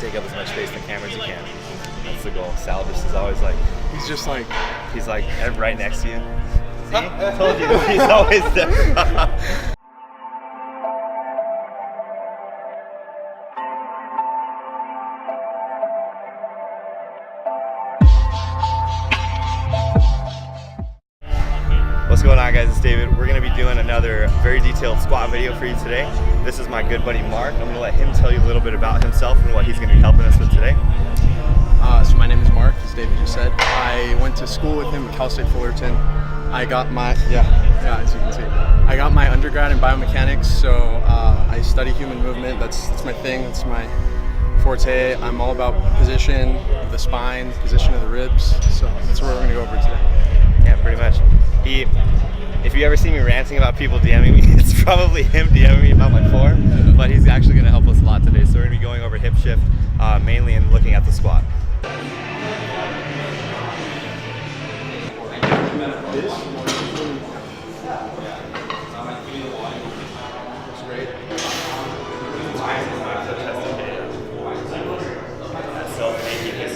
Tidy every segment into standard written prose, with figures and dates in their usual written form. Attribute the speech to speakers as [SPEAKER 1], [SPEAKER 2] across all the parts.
[SPEAKER 1] take up as much space in the camera as you can. That's the goal. Sal just is always like, he's like right next to you. See? I told you, he's always there. What's going on, guys? It's David. We're going to be doing another very detailed squat video for you today. This is my good buddy Mark. I'm going to let him tell you a little bit about himself and what he's going to be helping us with today.
[SPEAKER 2] So my name is Mark, as David just said. I went to school with him at Cal State Fullerton. I got my, as you can see, I got my undergrad in biomechanics, so I study human movement. That's my thing, that's my forte. I'm all about position of the spine, position of the ribs, so that's what we're going to go over today.
[SPEAKER 1] Yeah, pretty much. If you ever see me ranting about people DMing me, it's probably him DMing me about my form, but he's actually going to help us a lot today. So we're going to be going over hip shift, mainly and looking at the squat.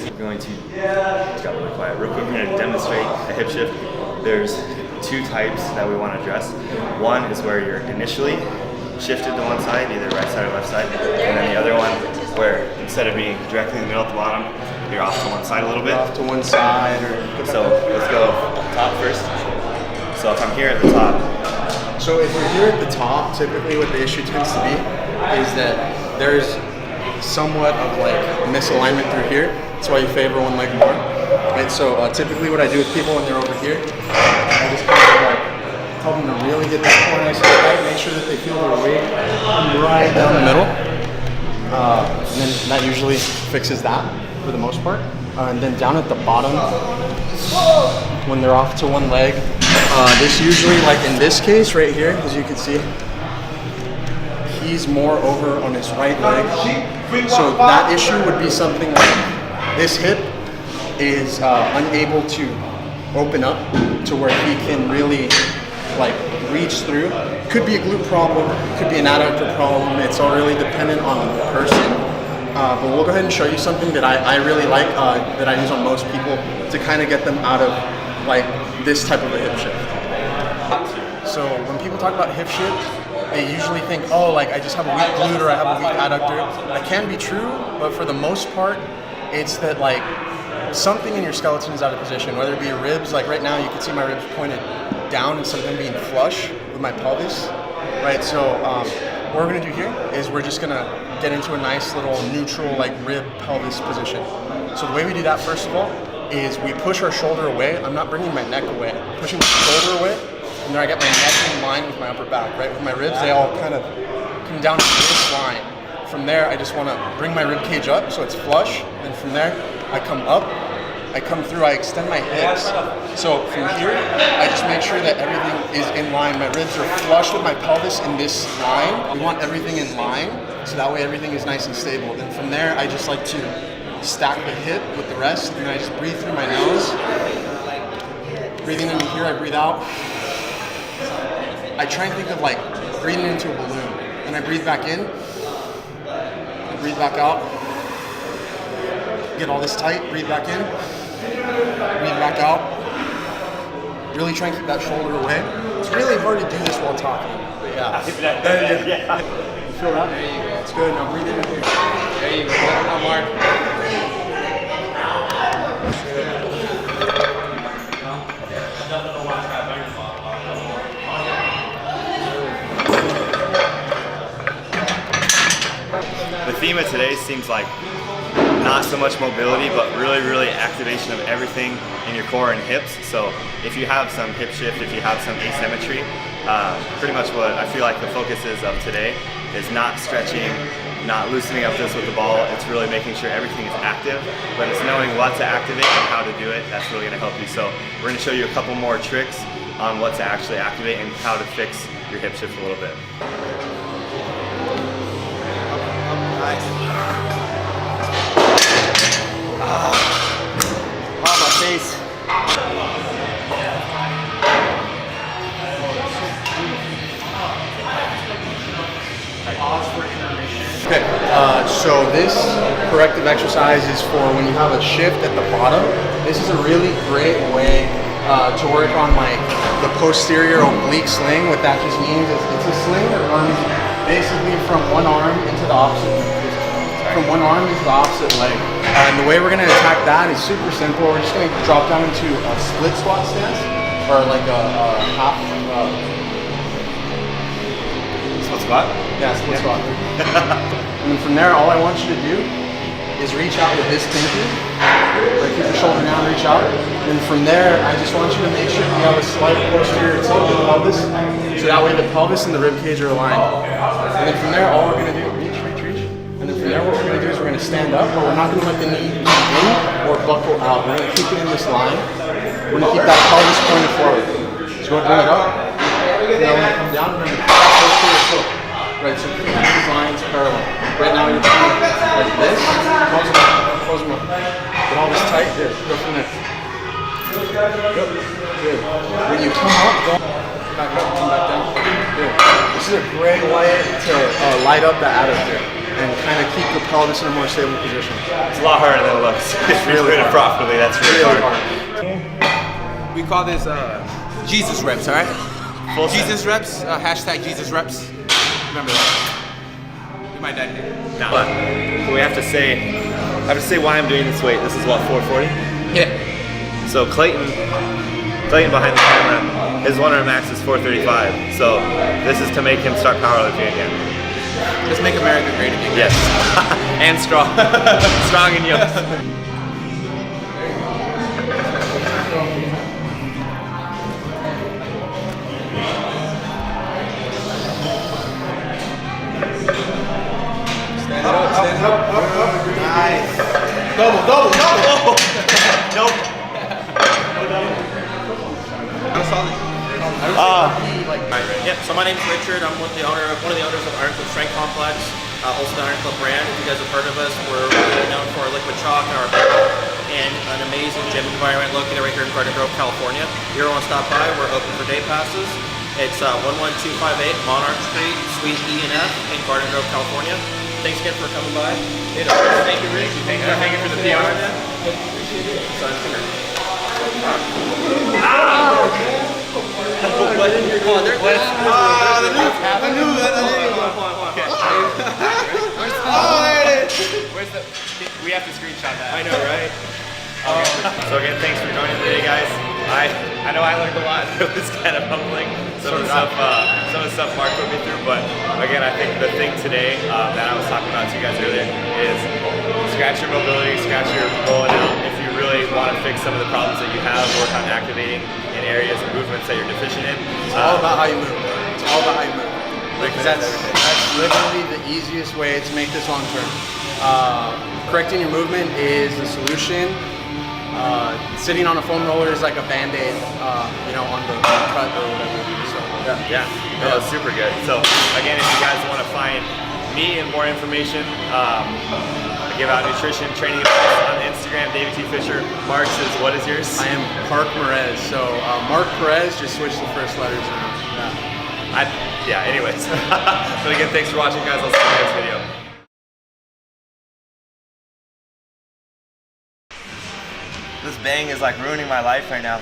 [SPEAKER 1] We're going to, just got really quiet, real quick, we're going to demonstrate a hip shift. There's two types that we want to address. One is where you're initially shifted to one side, either right side or left side, and then the other one where instead of being directly in the middle at the bottom, you're off to one side a little bit.
[SPEAKER 2] Off to one side.
[SPEAKER 1] So let's go top first. So if I'm here at the top.
[SPEAKER 2] So if you're here at the top, typically what the issue tends to be is that there's somewhat of like misalignment through here. That's why you favor one leg more. Right, so typically what I do with people when they're over here, I just kind of like tell them to really get that core nice and tight, make sure that they feel their weight right down the middle. And then that usually fixes that for the most part. And then down at the bottom, when they're off to one leg, this usually, like in this case right here, as you can see, he's more over on his right leg. So that issue would be something like this hip is unable to open up to where he can really like reach through. Could be a glute problem, could be an adductor problem. It's all really dependent on the person. But we'll go ahead and show you something that I really like, that I use on most people to kind of get them out of like this type of a hip shift. So when people talk about hip shift, they usually think, oh, like I just have a weak glute or I have a weak adductor. That can be true, but for the most part, it's that like something in your skeleton is out of position, whether it be your ribs, like right now you can see my ribs pointed down instead of them being flush with my pelvis, right? So what we're gonna do here is we're just gonna get into a nice little neutral like rib pelvis position. So the way we do that, first of all, is we push our shoulder away. I'm not bringing my neck away, I'm pushing the shoulder away, and then I get my neck in line with my upper back, right? With my ribs, they all kind of come down to this line. From there, I just want to bring my rib cage up so it's flush. And from there, I come up, I come through, I extend my hips. So from here, I just make sure that everything is in line. My ribs are flush with my pelvis in this line. We want everything in line, so that way everything is nice and stable. Then from there, I just like to stack the hip with the rest, and I just breathe through my nose. Breathing into here, I breathe out. I try and think of like breathing into a balloon. Then I breathe back in. Breathe back out, get all this tight, breathe back in, breathe back out. Really try and keep that shoulder away. It's really hard to do this while talking, but yeah. You feel that? There you go. It's good, now breathe in here. There you go, now Mark.
[SPEAKER 1] The theme of today seems like not so much mobility, but really activation of everything in your core and hips. So if you have some hip shift, if you have some asymmetry, pretty much what I feel like the focus is of today is not stretching, not loosening up this with the ball. It's really making sure everything is active, but it's knowing what to activate and how to do it. That's really gonna help you. So we're gonna show you a couple more tricks on what to actually activate and how to fix your hip shift a little bit. Nice. My face.
[SPEAKER 2] Okay, So this corrective exercise is for when you have a shift at the bottom. This is a really great way to work on like the posterior oblique sling. What that just means is it's a sling that runs basically from one arm into the opposite leg. And the way we're gonna attack that is super simple. We're just gonna drop down into a split squat stance, or like a half.
[SPEAKER 1] Split squat?
[SPEAKER 2] Yeah, split squat. And then from there, all I want you to do is reach out with this pinky. Like keep your shoulder down, reach out. And from there, I just want you to make sure you have a slight posterior tilt of the pelvis, so that way the pelvis and the rib cage are aligned. And then from there, all we're gonna do, reach. And then from there, what we're gonna do is we're gonna stand up, but we're not gonna let the knee in or buckle out. We're gonna keep it in this line. We're gonna keep that pelvis pointed forward. So go bring it up. And then when it comes down, remember, posterior tilt. Right, so keep these lines parallel. Right now you're doing like this. Close them up. Get all this tight. There. Go from there. Good. Good. When you come up, go back up, come back down. Good. This is a great way to light up the adductor and kind of keep the pelvis in a more stable position.
[SPEAKER 1] It's a lot harder than it looks. If you're doing it properly, that's really hard.
[SPEAKER 3] We call this Jesus reps, all right?
[SPEAKER 1] Full
[SPEAKER 3] Jesus reps, hashtag Jesus reps. Remember that. We might die here.
[SPEAKER 1] No. But we have to say, I have to say why I'm doing this weight. This is what, 440?
[SPEAKER 3] Yeah.
[SPEAKER 1] So Clayton behind the camera, his 1 rep max is 435. So this is to make him start powerlifting again.
[SPEAKER 3] Let's make America great again.
[SPEAKER 1] Yes. And strong. Strong and young.
[SPEAKER 3] Stand up. Nice. Double.
[SPEAKER 1] Nope.
[SPEAKER 3] I'm solid.
[SPEAKER 4] Yeah, so my name's Richard. I'm one of the owners of Ironclub Strength Complex, also the Ironclub brand. If you guys have heard of us, we're really known for our liquid chalk and our barrel, and an amazing gym environment located right here in Garden Grove, California. If you ever want to stop by, we're open for day passes. It's 11258 Monarch Street, Suite E and F in Garden Grove, California. Thanks again for coming by. Thank you, Rich.
[SPEAKER 3] Thank you for the PR.
[SPEAKER 4] Son, come here.
[SPEAKER 3] We have to screenshot that.
[SPEAKER 4] I know, right?
[SPEAKER 1] So again, thanks for joining today, guys. I know I learned a lot. It was kind of humbling. Some of the stuff Mark put me through, but again, I think the thing today that I was talking about to you guys earlier is scratch your mobility, scratch your rolling out. If you really want to fix some of the problems that you have, work on activating in areas and movements that you're deficient in.
[SPEAKER 2] It's all about how you move. It's all about how you move. Because that's literally the easiest way to make this long term. Correcting your movement is the solution. Sitting on a foam roller is like a band-aid, on the cut or whatever. So
[SPEAKER 1] Yeah, no, it's super good. So again, if you guys want to find me and more information, I give out nutrition training advice on Instagram, David T. Fisher. Mark's is, what is yours?
[SPEAKER 2] I am Park Perez. So Mark Perez, just switch the first letters around.
[SPEAKER 1] Anyways. But again, thanks for watching, guys. I'll see you in the next video. This bang is like ruining my life right now.